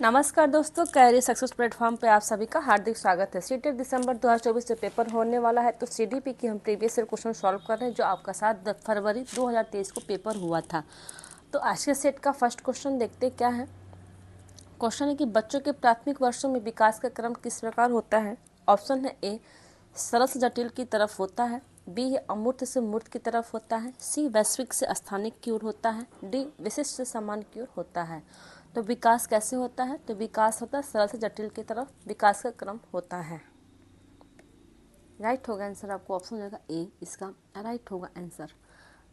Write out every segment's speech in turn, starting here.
नमस्कार दोस्तों, career success platform पे आप सभी का हार्दिक स्वागत है। सीटेट दिसंबर 2024 से पेपर होने वाला है, तो सीडीपी की हम प्रीवियस ईयर क्वेश्चन सॉल्व कर रहे हैं, जो आपका 7 फरवरी 2023 को पेपर हुआ था। तो आज के सेट का फर्स्ट क्वेश्चन देखते क्या है। क्वेश्चन है कि बच्चों के प्राथमिक वर्षों में विकास का क्रम किस प्रकार होता है। ऑप्शन है ए सरल से जटिल की तरफ होता है, बी है अमूर्त से मूर्त की तरफ होता है, सी वैश्विक से स्थानिक की ओर होता है, डी विशिष्ट से सामान्य की ओर होता है। तो विकास कैसे होता है, तो विकास होता है सरल से जटिल की तरफ विकास का क्रम होता है। राइट होगा आंसर, आपको ऑप्शन हो जाएगा ए, इसका राइट होगा आंसर।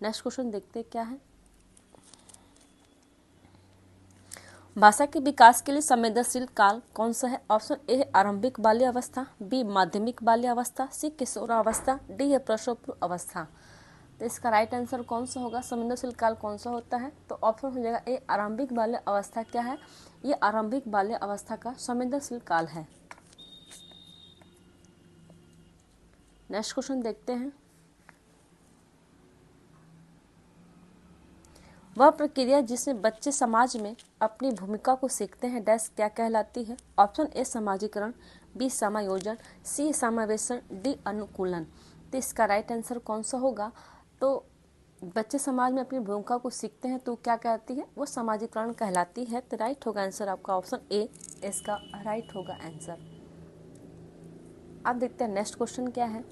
नेक्स्ट क्वेश्चन देखते क्या है। भाषा के विकास के लिए संवेदनशील काल कौन सा है। ऑप्शन ए है आरंभिक बाल्य अवस्था, बी माध्यमिक बाल्य अवस्था, सी किशोरावस्था, डी है प्रसव अवस्था। तो इसका राइट आंसर कौन सा होगा, संवेदनशील काल कौन सा होता है। तो ऑप्शन हो जाएगा ए आरंभिक बाल्य अवस्था। क्या है ये, आरंभिक बाल्य अवस्था का संवेदनशील काल है। नेक्स्ट क्वेश्चन देखते हैं। वह प्रक्रिया जिसमें बच्चे समाज में अपनी भूमिका को सीखते हैं डैश क्या कहलाती है। ऑप्शन ए समाजीकरण, बी समायोजन, सी समावेशन, डी अनुकूलन। तो इसका राइट आंसर कौन सा होगा। तो बच्चे समाज में अपनी भूमिका को सीखते हैं तो क्या कहती है, वो समाजीकरण कहलाती है। तो राइट होगा आंसर आपका ऑप्शन ए, इसका राइट होगा आंसर। अब देखते हैं नेक्स्ट क्वेश्चन क्या है।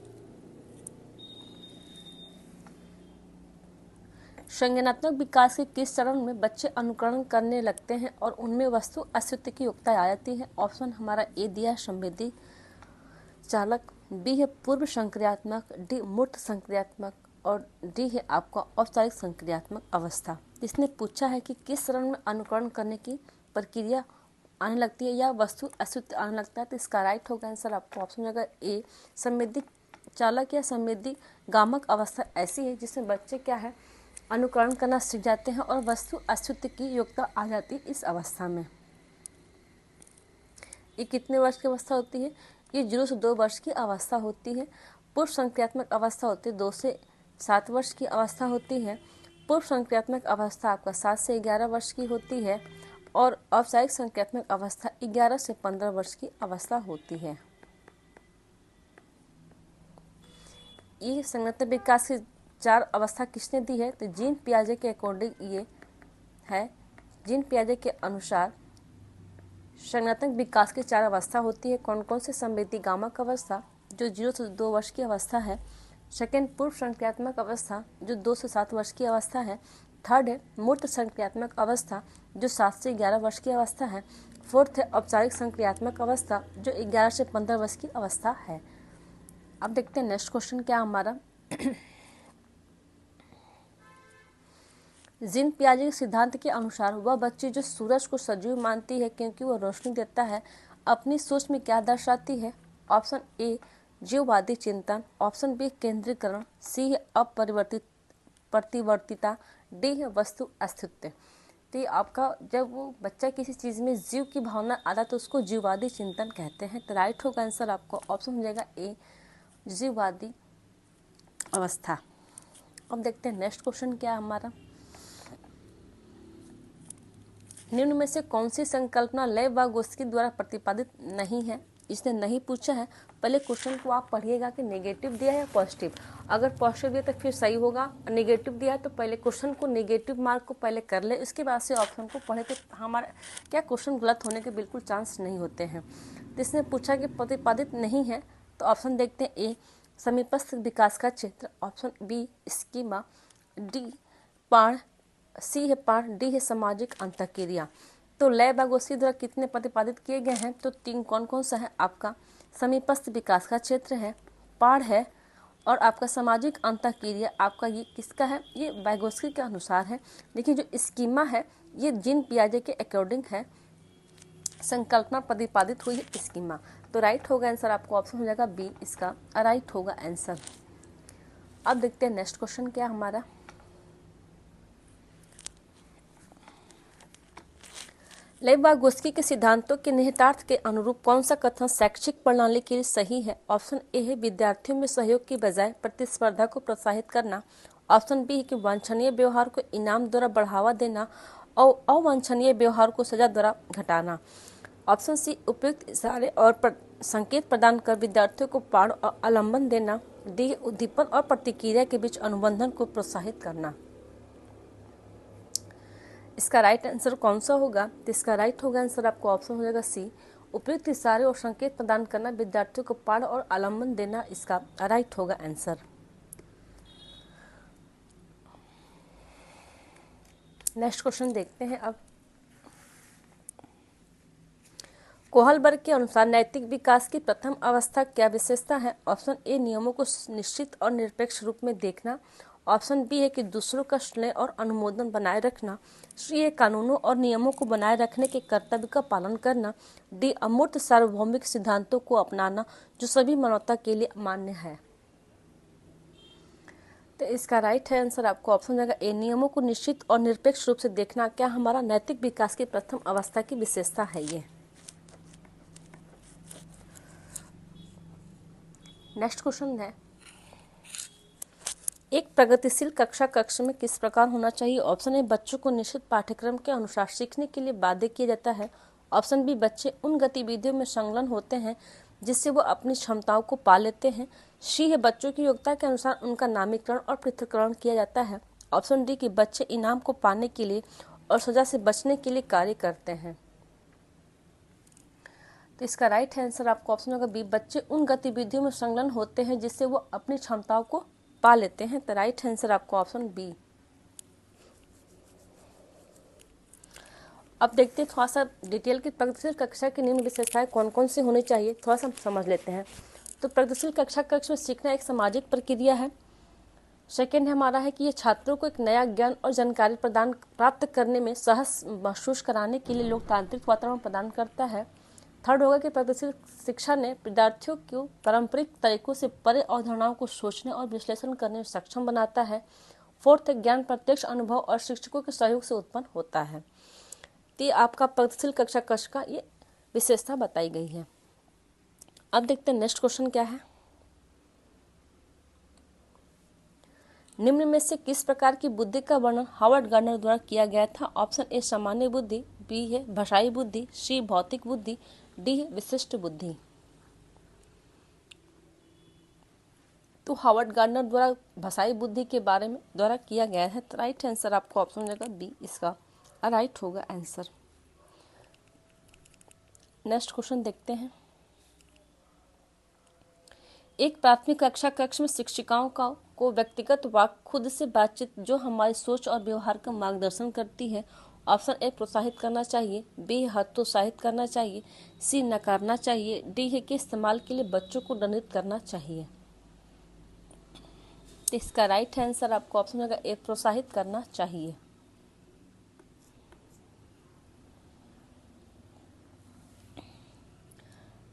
संज्ञानात्मक विकास के किस चरण में बच्चे अनुकरण करने लगते हैं और उनमें वस्तु अस्तित्व की योग्यता आ जाती है। ऑप्शन हमारा ए दिया संवेदी चालक, बी है पूर्व संक्रियात्मक, डी मूर्त संक्रियात्मक और डी है आपका औपचारिक संक्रियात्मक अवस्था। इसने पूछा है कि किस चरण में अनुकरण करने की प्रक्रिया आने लगती है या वस्तु अस्तित्व आने लगता है। तो इसका राइट होगा आंसर आपको ऑप्शन अगर ए संवेदी चालक या संवेदी गामक अवस्था ऐसी है जिसमें बच्चे क्या है अनुकरण करना सीख जाते हैं और वस्तु अस्तित्व की योग्यता आ जाती है इस अवस्था में। ये कितने वर्ष की अवस्था होती है, ये 0 से 2 वर्ष की अवस्था होती है। पूर्व संक्रियात्मक अवस्था होती है 2 से 7 वर्ष की अवस्था होती है। पूर्व संक्रियात्मक अवस्था आपका 7 से 11 वर्ष की होती है और औपचारिक संक्रियात्मक अवस्था 11 से 15 वर्ष की अवस्था होती है। ये संज्ञानात्मक विकास की 4 अवस्था किसने दी है, तो जीन पियाजे के अकॉर्डिंग ये है। जीन पियाजे के अनुसार संज्ञानात्मक विकास की 4 अवस्था होती है। कौन कौन से, संवेदी गामक अवस्था जो 0 से 2 वर्ष की अवस्था है। सेकेंड पूर्व संक्रियात्मक अवस्था जो 2 से 7 वर्ष की अवस्था है। थर्ड है मूर्त संक्रियात्मक अवस्था जो 7 से 11 वर्ष की अवस्था है। फोर्थ है औपचारिक संक्रियात्मक अवस्था जो 11 से 15 वर्ष की अवस्था है। अब देखते हैं नेक्स्ट क्वेश्चन क्या हमारा। जीन पियाजे के सिद्धांत के अनुसार वह बच्ची जो सूरज को सजीव मानती है क्योंकि वह रोशनी देता है, अपनी सोच में क्या दर्शाती है। ऑप्शन ए जीववादी चिंतन, ऑप्शन बी केंद्रीकरण, सी है अपरिवर्तित प्रतिवर्तिता, डी है वस्तु अस्तित्व। तो ये आपका जब वो बच्चा किसी चीज़ में जीव की भावना आता तो उसको जीववादी चिंतन कहते हैं। तो राइट होगा आंसर आपको ऑप्शन हो जाएगा ए जीववादी अवस्था। अब देखते हैं नेक्स्ट क्वेश्चन क्या है हमारा। निम्न में से कौन सी संकल्पना लेव-वागोस्की द्वारा प्रतिपादित नहीं है। इसने नहीं पूछा है, पहले क्वेश्चन को आप पढ़िएगा कि नेगेटिव दिया है या पॉजिटिव। अगर पॉजिटिव दिया तो फिर सही होगा, नेगेटिव दिया है तो पहले क्वेश्चन को नेगेटिव मार्क को पहले कर ले, उसके बाद से ऑप्शन को पढ़े तो हमारा क्या क्वेश्चन गलत होने के बिल्कुल चांस नहीं होते हैं। तो इसने पूछा कि प्रतिपादित नहीं है, तो ऑप्शन देखते हैं ए समीपस्थ विकास का क्षेत्र, ऑप्शन बी स्कीमा, डी पाण, सी है पाठ, डी है सामाजिक अंतःक्रिया। तो लेव-वागोस्की द्वारा कितने प्रतिपादित किए गए हैं, तो 3 कौन कौन सा है आपका समीपस्थ विकास का क्षेत्र है, पाठ है और आपका सामाजिक अंतःक्रिया आपका ये किसका है, ये वागोस्की के अनुसार है। लेकिन जो स्कीमा है ये जीन पियाजे के अकॉर्डिंग है, संकल्पना प्रतिपादित हुई है स्कीमा। तो राइट होगा आंसर आपको ऑप्शन हो जाएगा बी, इसका राइट होगा आंसर। अब देखते हैं नेक्स्ट क्वेश्चन क्या हमारा। लेव-वागोस्की के सिद्धांतों के निहितार्थ के अनुरूप कौन सा कथन शैक्षिक प्रणाली के लिए सही है। ऑप्शन ए है विद्यार्थियों में सहयोग की बजाय प्रतिस्पर्धा को प्रोत्साहित करना, ऑप्शन बी है कि वांछनीय व्यवहार को इनाम द्वारा बढ़ावा देना अवांछनीय व्यवहार को सजा द्वारा घटाना। ऑप्शन सी, उपयुक्त इशारे और संकेत प्रदान कर विद्यार्थियों को पाठ और आलम्बन देना। डी, उद्दीपन और प्रतिक्रिया के बीच अनुबंधन को प्रोत्साहित करना। इसका राइट आंसर कौन सा होगा? तो इसका राइट होगा आंसर आपको ऑप्शन हो जाएगा सी, उपयुक्त इशारे और संकेत प्रदान करना, विद्यार्थियों को पाठ और आलम्बन देना। इसका राइट होगा आंसर। नेक्स्ट क्वेश्चन देखते हैं अब। कोहलबर्ग के अनुसार नैतिक विकास की प्रथम अवस्था क्या विशेषता है? ऑप्शन ए, नियमों को निश्चित और निरपेक्ष रूप में देखना। ऑप्शन बी है कि दूसरों का स्नेह और अनुमोदन बनाए रखना। सी है कानूनों और नियमों को बनाए रखने के कर्तव्य का पालन करना। डी, अमूर्त सार्वभौमिक सिद्धांतों को अपनाना जो सभी मानवता के लिए मान्य है। तो इसका राइट है आंसर आपको ऑप्शन जाएगा ए, नियमों को निश्चित और निरपेक्ष रूप से देखना क्या हमारा नैतिक विकास की प्रथम अवस्था की विशेषता है ये। नेक्स्ट क्वेश्चन है, एक प्रगतिशील कक्षा कक्ष में किस प्रकार होना चाहिए? ऑप्शन ए, बच्चों को निश्चित पाठ्यक्रम के अनुसार सीखने के लिए बाध्य किया जाता है। ऑप्शन बी, बच्चे उन गतिविधियों में संलग्न होते हैं जिससे वो अपनी क्षमताओं को पा लेते हैं। सी है, बच्चों की योग्यता के अनुसार उनका नामीकरण और पृथक्करण किया जाता है। ऑप्शन डी, कि बच्चे इनाम को पाने के लिए और सजा से बचने के लिए कार्य करते हैं। तो इसका राइट आंसर आपको ऑप्शन होगा बी, बच्चे उन गतिविधियों में संलग्न होते हैं जिससे वो अपनी क्षमताओं को पा लेते हैं। तो राइट आंसर आपको ऑप्शन बी। अब देखते हैं थोड़ा सा डिटेल की प्रगतिशील कक्षा की निम्न विशेषताएं कौन कौन सी होनी चाहिए, थोड़ा सा समझ लेते हैं। तो प्रगतिशील कक्षा कक्ष में सीखना एक सामाजिक प्रक्रिया है। सेकेंड हमारा है कि ये छात्रों को एक नया ज्ञान और जानकारी प्राप्त करने में सहज महसूस कराने के लिए लोकतांत्रिक वातावरण प्रदान करता है। थर्ड होगा कि प्रगतिशील शिक्षा ने विद्यार्थियों को पारंपरिक तरीकों से परे अवधारणाओं को सोचने और विश्लेषण करने में सक्षम बनाता है। फोर्थ, ज्ञान प्रत्यक्ष अनुभव और शिक्षकों के सहयोग से उत्पन्न होता है। तो आपका प्रगतिशील कक्षा कक्ष का ये विशेषता बताई गई है। अब देखते हैं नेक्स्ट क्वेश्चन क्या है। निम्न में से किस प्रकार की बुद्धि का वर्णन हावर्ड गार्डनर द्वारा किया गया था? ऑप्शन ए, सामान्य बुद्धि। बी है भाषाई बुद्धि। सी, भौतिक बुद्धि। डी है विशिष्ट बुद्धि। तो हावर्ड गार्डनर द्वारा भाषाई बुद्धि के बारे में द्वारा किया गया है। तो राइट आंसर आपको ऑप्शन जाएगा बी, इसका राइट होगा आंसर। नेक्स्ट क्वेश्चन देखते हैं। एक प्राथमिक कक्षा कक्ष में शिक्षिकाओं को व्यक्तिगत वाक खुद से बातचीत जो हमारी सोच और व्यवहार का मार्गदर्शन करती है। ऑप्शन ए, प्रोत्साहित करना चाहिए। बी, हतोत्साहित करना चाहिए। सी, नकारना चाहिए। डी है कि इस्तेमाल के लिए बच्चों को दंडित करना चाहिए। तो इसका राइट आंसर आपको ऑप्शन होगा ए, प्रोत्साहित करना चाहिए।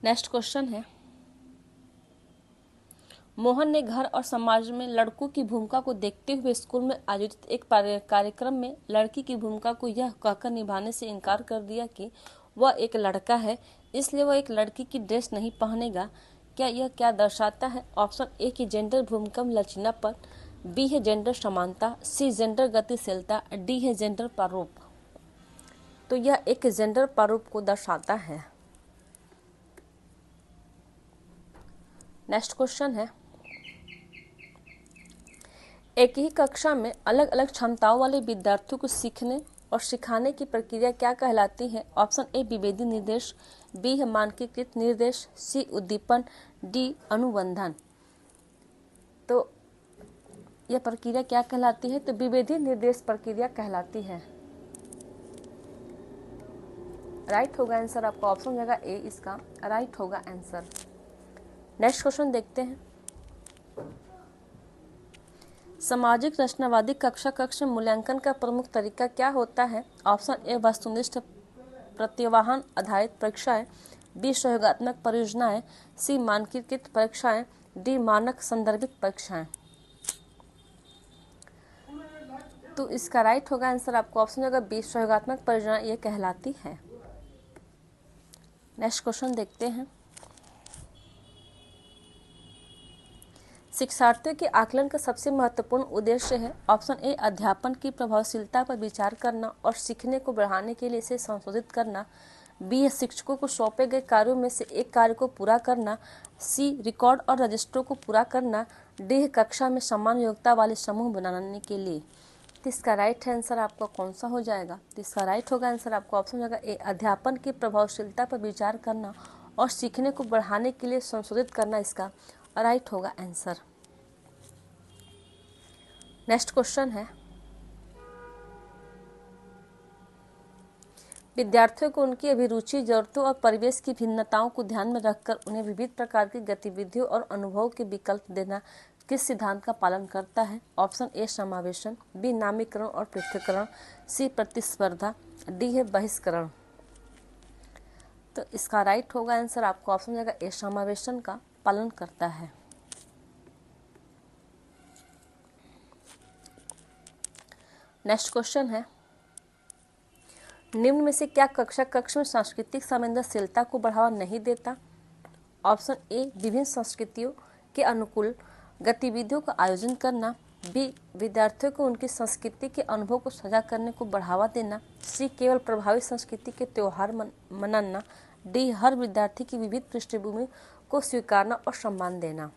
नेक्स्ट क्वेश्चन है, मोहन ने घर और समाज में लड़कों की भूमिका को देखते हुए स्कूल में आयोजित एक कार्यक्रम में लड़की की भूमिका को यह कहकर निभाने से इनकार कर दिया कि वह एक लड़का है, इसलिए वह एक लड़की की ड्रेस नहीं पहनेगा। क्या यह क्या दर्शाता है? ऑप्शन ए की जेंडर भूमिका में लचीलापन। बी है जेंडर समानता। सी, जेंडर गतिशीलता। डी है जेंडर प्रारूप। तो यह एक जेंडर प्रारूप को दर्शाता है। नेक्स्ट क्वेश्चन है, एक ही कक्षा में अलग अलग क्षमताओं वाले विद्यार्थियों को सीखने और सिखाने की प्रक्रिया क्या कहलाती है? ऑप्शन ए, विभेदी निर्देश। बी है मानकीकृत निर्देश। सी, उद्दीपन। डी, अनुबंधन। तो यह प्रक्रिया क्या कहलाती है? तो विभेदी निर्देश प्रक्रिया कहलाती है। राइट होगा आंसर आपका ऑप्शन जाएगा ए, इसका राइट होगा आंसर। नेक्स्ट क्वेश्चन देखते हैं। सामाजिक रचनावादी कक्षा कक्ष में मूल्यांकन का प्रमुख तरीका क्या होता है? ऑप्शन ए, वस्तुनिष्ठ प्रत्याह्वान आधारित परीक्षाएं। बी, सहयोगात्मक परियोजनाएं। सी, मानकीकृत परीक्षाएं। डी, मानक संदर्भित परीक्षाएं। तो इसका राइट होगा आंसर आपको ऑप्शन होगा बी, सहयोगात्मक परियोजना ये कहलाती है। नेक्स्ट क्वेश्चन देखते हैं। शिक्षार्थियों के आकलन का सबसे महत्वपूर्ण उद्देश्य है ऑप्शन ए अध्यापन की प्रभावशीलता पर विचार करना और सीखने को बढ़ाने के लिए इसे संशोधित करना, बी है शिक्षकों को सौंपे गए कार्यों में से एक कार्य को पूरा करना, सी रिकॉर्ड और रजिस्टरों को पूरा करना, डी है कक्षा में समान योग्यता वाले समूह बनाने के लिए। तो इसका राइट आंसर आपका कौन सा हो जाएगा? तो इसका राइट होगा आंसर आपका ऑप्शन होगा ए अध्यापन की प्रभावशीलता पर विचार करना और सीखने को बढ़ाने के लिए संशोधित करना इसका राइट होगा आंसर। नेक्स्ट क्वेश्चन है, विद्यार्थियों को उनकी अभिरुचि, जरूरतों और परिवेश की भिन्नताओं को ध्यान में रखकर उन्हें विविध प्रकार की गतिविधियों और अनुभवों के विकल्प देना किस सिद्धांत का पालन करता है? ऑप्शन ए समावेशन, बी नामीकरण और पृथक्करण, सी प्रतिस्पर्धा, डी है बहिष्करण। तो इसका राइट होगा आंसर आपको ऑप्शन जाएगा ए समावेशन का पालन करता है। नेक्स्ट क्वेश्चन है, निम्न में से क्या कक्षा कक्ष में सांस्कृतिक सामंजस्यता को बढ़ावा नहीं देता? ऑप्शन ए विभिन्न संस्कृतियों के अनुकूल गतिविधियों का आयोजन करना, बी विद्यार्थियों को उनकी संस्कृति के अनुभव को साझा करने को बढ़ावा देना, सी केवल प्रभावित संस्कृति के त्योहार मनाना, डी हर विद्यार्थी की विविध पृष्ठभूमि को स्वीकारना और सम्मान देना।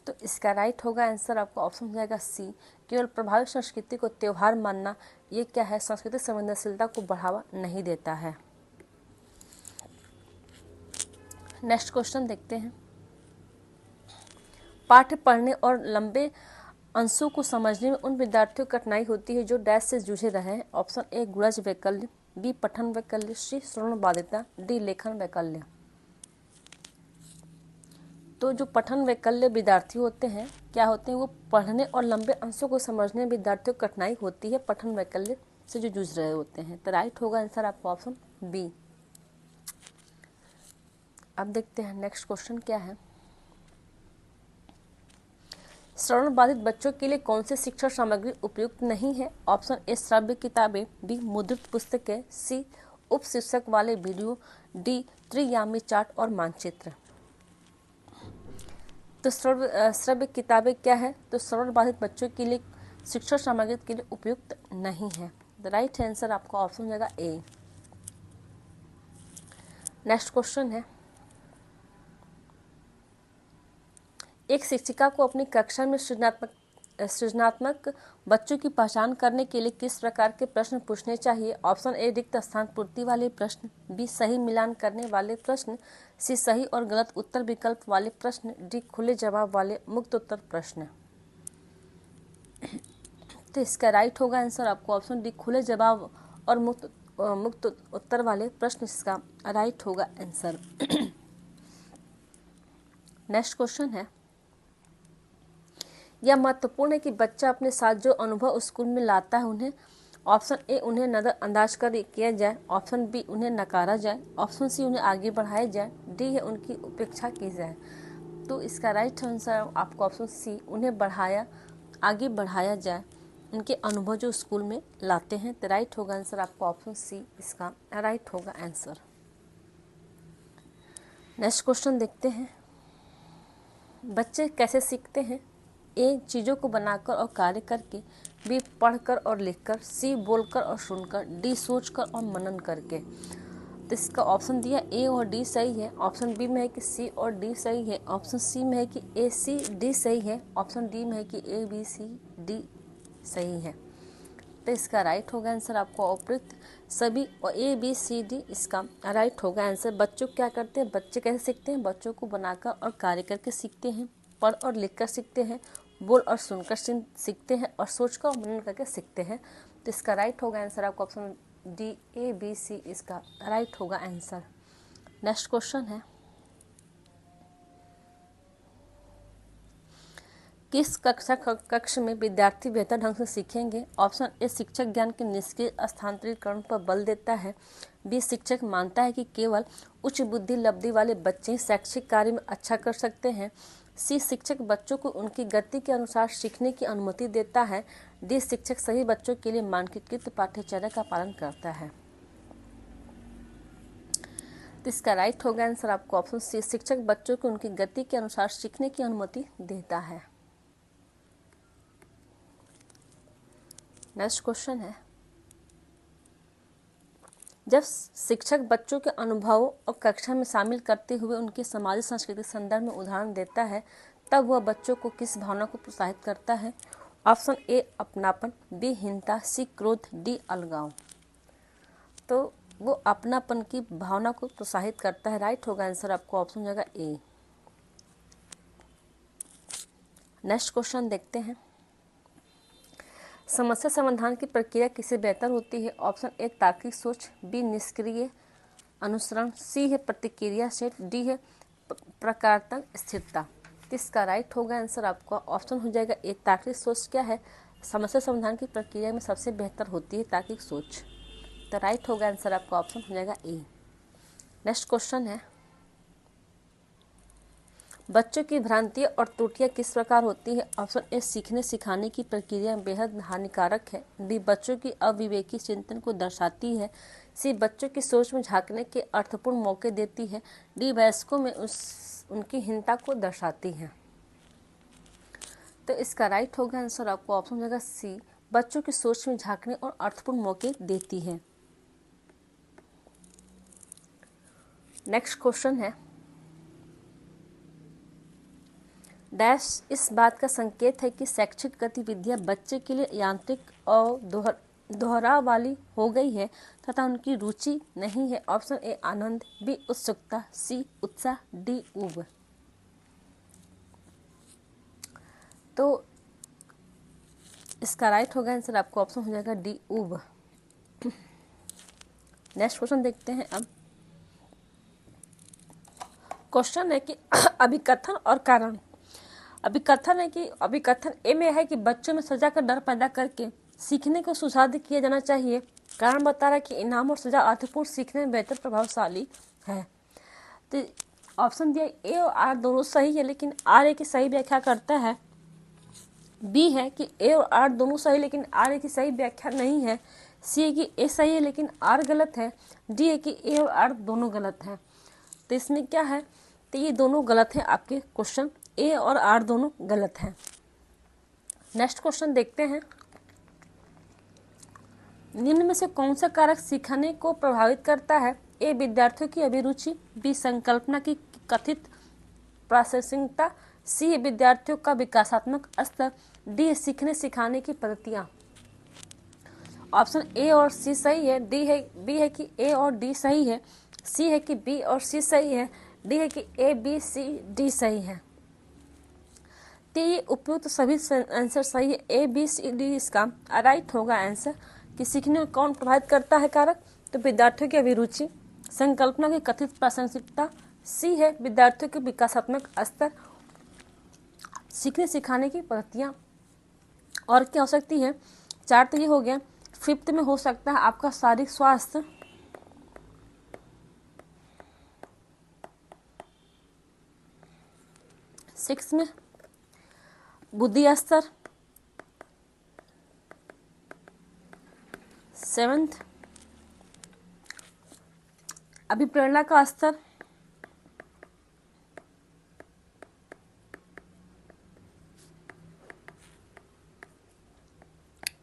तो इसका राइट होगा आंसर आपका ऑप्शन हो जाएगा सी केवल प्रभावित संस्कृति को त्योहार मानना। ये क्या है? सांस्कृतिक संवेदनशीलता को बढ़ावा नहीं देता है। नेक्स्ट क्वेश्चन देखते हैं, पाठ्य पढ़ने और लंबे अंशों को समझने में उन विद्यार्थियों को कठिनाई होती है जो डैश से जूझे रहे हैं। ऑप्शन ए गुणज वैकल्य, बी पठन वैकल्य, सी श्रवण बाधिता, डी लेखन वैकल्य। तो जो पठन वैकल्य विद्यार्थी होते हैं क्या होते हैं? वो पढ़ने और लंबे अंशों को समझने में विद्यार्थियों को कठिनाई होती है पठन वैकल्य से जो जूझ रहे होते हैं। तो राइट होगा आंसर आपका ऑप्शन बी। अब देखते हैं नेक्स्ट क्वेश्चन क्या है, श्रवण बाधित बच्चों के लिए कौन सी शिक्षण सामग्री उपयुक्त नहीं है? ऑप्शन ए श्रव्य किताबें, बी मुद्रित पुस्तकें, सी उप शीर्षक वाले वीडियो, डी त्रियामी चार्ट और मानचित्र। तो श्रव्य किताबें क्या है? तो श्रवण बाधित बच्चों के लिए शिक्षण सामग्री के लिए उपयुक्त नहीं है। द राइट आंसर आपका ऑप्शन हो जाएगा ए। नेक्स्ट क्वेश्चन है, एक शिक्षिका को अपनी कक्षा में सृजनात्मक बच्चों की पहचान करने के लिए किस प्रकार के प्रश्न पूछने चाहिए? ऑप्शन ए रिक्त स्थान पूर्ति वाले प्रश्न, बी सही मिलान करने वाले प्रश्न, सी सही और गलत उत्तर विकल्प वाले प्रश्न, डी खुले जवाब वाले मुक्त उत्तर प्रश्न। तो इसका राइट होगा आंसर आपको ऑप्शन डी खुले जवाब और मुक्त उत्तर वाले प्रश्न इसका राइट होगा आंसर। नेक्स्ट क्वेश्चन है, यह महत्वपूर्ण है कि बच्चा अपने साथ जो अनुभव स्कूल में लाता है उन्हें ऑप्शन ए उन्हें नज़रअंदाज कर किया जाए, ऑप्शन बी उन्हें नकारा जाए, ऑप्शन सी उन्हें आगे बढ़ाया जाए, डी है उनकी उपेक्षा की जाए। तो इसका राइट आंसर आपको ऑप्शन सी उन्हें आगे बढ़ाया जाए, उनके अनुभव जो स्कूल में लाते हैं। तो राइट होगा आंसर आपका ऑप्शन सी इसका राइट होगा आंसर। नेक्स्ट क्वेश्चन देखते हैं, बच्चे कैसे सीखते हैं? ए चीज़ों को बनाकर और कार्य करके, बी पढ़कर और लिखकर, सी बोलकर और सुनकर, डी सोचकर और मनन करके। तो इसका ऑप्शन दिया ए और डी सही है, ऑप्शन बी में है कि सी और डी सही है, ऑप्शन सी में है कि ए सी डी सही है, ऑप्शन डी में है कि ए बी सी डी सही है। तो इसका राइट होगा आंसर आपको उपयुक्त सभी और ए बी सी डी इसका राइट होगा आंसर। बच्चों क्या करते हैं? बच्चे कैसे सीखते हैं? बच्चों को बनाकर और कार्य करके सीखते हैं, पढ़ और लिख कर सीखते हैं, बोल और सुनकर सीखते हैं और सोचकर और मनन करके सीखते हैं। तो इसका राइट होगा आंसर आपको option D A B C इसका राइट होगा आंसर। नेक्स्ट क्वेश्चन है, किस कक्ष में विद्यार्थी बेहतर ढंग से सीखेंगे? ऑप्शन ए शिक्षक ज्ञान के निष्क्रिय स्थानांतरीकरण पर बल देता है, बी शिक्षक मानता है कि केवल उच्च बुद्धि लब्धि वाले बच्चे शैक्षिक कार्य में अच्छा कर सकते हैं, सी शिक्षक बच्चों को उनकी गति के अनुसार सीखने की अनुमति देता है, डी शिक्षक सभी बच्चों के लिए मानकीकृत पाठ्यचर्या का पालन करता है। तो इसका राइट होगा आंसर आपको ऑप्शन सी, शिक्षक बच्चों को उनकी गति के अनुसार सीखने की अनुमति देता है। नेक्स्ट क्वेश्चन है, जब शिक्षक बच्चों के अनुभवों और कक्षा में शामिल करते हुए उनके सामाजिक सांस्कृतिक संदर्भ में उदाहरण देता है, तब वह बच्चों को किस भावना को प्रोत्साहित करता है? ऑप्शन ए अपनापन, बी हीनता, सी क्रोध, डी अलगाव। तो वो अपनापन की भावना को प्रोत्साहित करता है। राइट होगा आंसर आपको ऑप्शन हो जाएगा ए। नेक्स्ट क्वेश्चन देखते हैं, समस्या समाधान की प्रक्रिया किससे बेहतर होती है? ऑप्शन ए तार्किक सोच, बी निष्क्रिय अनुसरण, सी है प्रतिक्रिया सेट, डी है प्रकारात्मक स्थिरता। इसका राइट होगा आंसर आपका ऑप्शन हो जाएगा ए तार्किक सोच। क्या है? समस्या समाधान की प्रक्रिया में सबसे बेहतर होती है तार्किक सोच। तो राइट होगा आंसर आपका ऑप्शन हो जाएगा ए। नेक्स्ट क्वेश्चन है, बच्चों की भ्रांतियाँ और त्रुटियाँ किस प्रकार होती है? ऑप्शन ए सीखने सिखाने की प्रक्रिया बेहद हानिकारक है, बी बच्चों की अविवेकी चिंतन को दर्शाती है, सी बच्चों की सोच में झांकने के अर्थपूर्ण मौके देती है, डी वयस्कों में उनकी हीनता को दर्शाती है। तो इसका राइट होगा आंसर आपको ऑप्शन हो जाएगा सी, बच्चों की सोच में झांकने और अर्थपूर्ण मौके देती है। नेक्स्ट क्वेश्चन है, डैश इस बात का संकेत है कि शैक्षिक गतिविधियां बच्चे के लिए यांत्रिक और दोहराव वाली हो गई है तथा उनकी रुचि नहीं है। ऑप्शन ए आनंद, बी उत्सुकता, सी उत्साह, डी ऊब। तो इसका राइट होगा आंसर आपको ऑप्शन हो जाएगा डी ऊब। नेक्स्ट क्वेश्चन देखते हैं। अब क्वेश्चन है कि अभिकथन और कारण। अभिकथन ए में है कि बच्चों में सजा का डर पैदा करके सीखने को सुसाध्य किया जाना चाहिए। कारण बता रहा है कि इनाम और सजा अर्थपूर्ण सीखने में बेहतर प्रभावशाली है। तो ऑप्शन दिया ए और आर दोनों सही है, लेकिन आर ए की सही व्याख्या करता है। बी है कि ए और आर दोनों सही लेकिन आर ए की सही व्याख्या नहीं है। सी है कि ए सही है लेकिन आर गलत है। डी है कि ए और आर दोनों गलत है। तो इसमें क्या है? तो ये दोनों गलत है, आपके क्वेश्चन ए और आर दोनों गलत हैं। नेक्स्ट क्वेश्चन देखते हैं, निम्न में से कौन सा कारक सीखने को प्रभावित करता है? ए विद्यार्थियों की अभिरुचि, बी संकल्पना की कथित प्रासंगिकता, सी विद्यार्थियों का विकासात्मक स्तर, डी सीखने सिखाने की पद्धतियाँ। ऑप्शन ए और सी सही है, बी है कि ए और डी सही है, सी है कि बी और सी सही है, डी है कि ए बी सी डी सही है। तो ये उपयुक्त सभी आंसर सही है। ए बी सी डी इसका राइट होगा आंसर। कि सीखने को कौन प्रभावित करता है कारक? तो विद्यार्थियों की अभिरुचि, संकल्पना की कथित प्रासंगिकता, सी है विद्यार्थियों के विकासात्मक स्तर, सीखने सिखाने की पद्धतियाँ। और क्या हो सकती है? 4 तो ये हो गया। 5th में हो सकता है आपका शारीरिक स्वास्थ्य, 6 में बुद्धि स्तर, 7th अभिप्रेरणा का स्तर,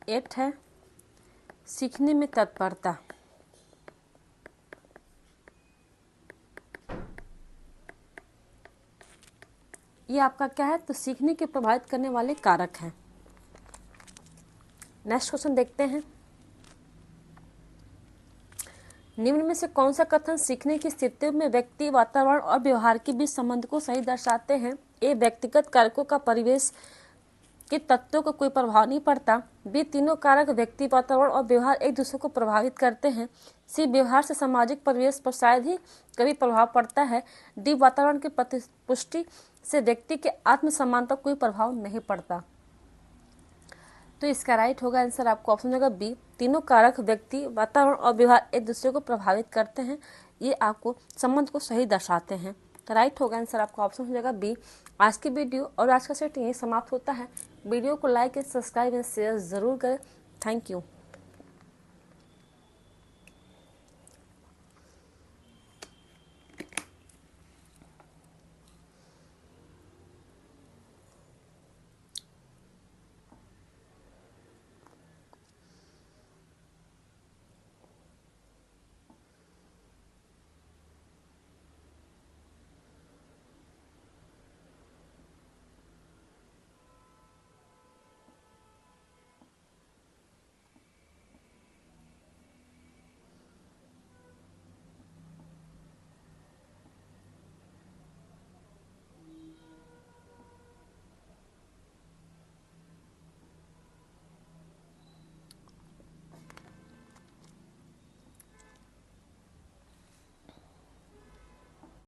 8 है सीखने में तत्परता। ये आपका क्या है? तो सीखने के प्रभावित करने वाले कारक हैं। नेक्स्ट क्वेश्चन देखते हैं, निम्न में से कौन सा कथन सीखने की स्थिति में व्यक्ति, वातावरण और व्यवहार के बीच संबंध को सही दर्शाते हैं? ए व्यक्तिगत कारकों का परिवेश के तत्वों का कोई प्रभाव नहीं पड़ता, बी तीनों कारक व्यक्ति, वातावरण और व्यवहार एक दूसरे को प्रभावित करते हैं, सी व्यवहार से सामाजिक परिवेश पर शायद ही कभी प्रभाव पड़ता है, डी वातावरण की प्रतिपुष्टि से व्यक्ति के आत्मसम्मान पर कोई प्रभाव नहीं पड़ता। तो इसका राइट होगा आंसर आपको ऑप्शन होगा बी, तीनों कारक व्यक्ति, वातावरण और व्यवहार एक दूसरे को प्रभावित करते हैं। ये आपको संबंध को सही दर्शाते हैं। तो राइट होगा आंसर आपका ऑप्शन हो जाएगा बी। आज की वीडियो और आज का सेट यही समाप्त होता है। वीडियो को like and subscribe and share जरूर करें। Thank you.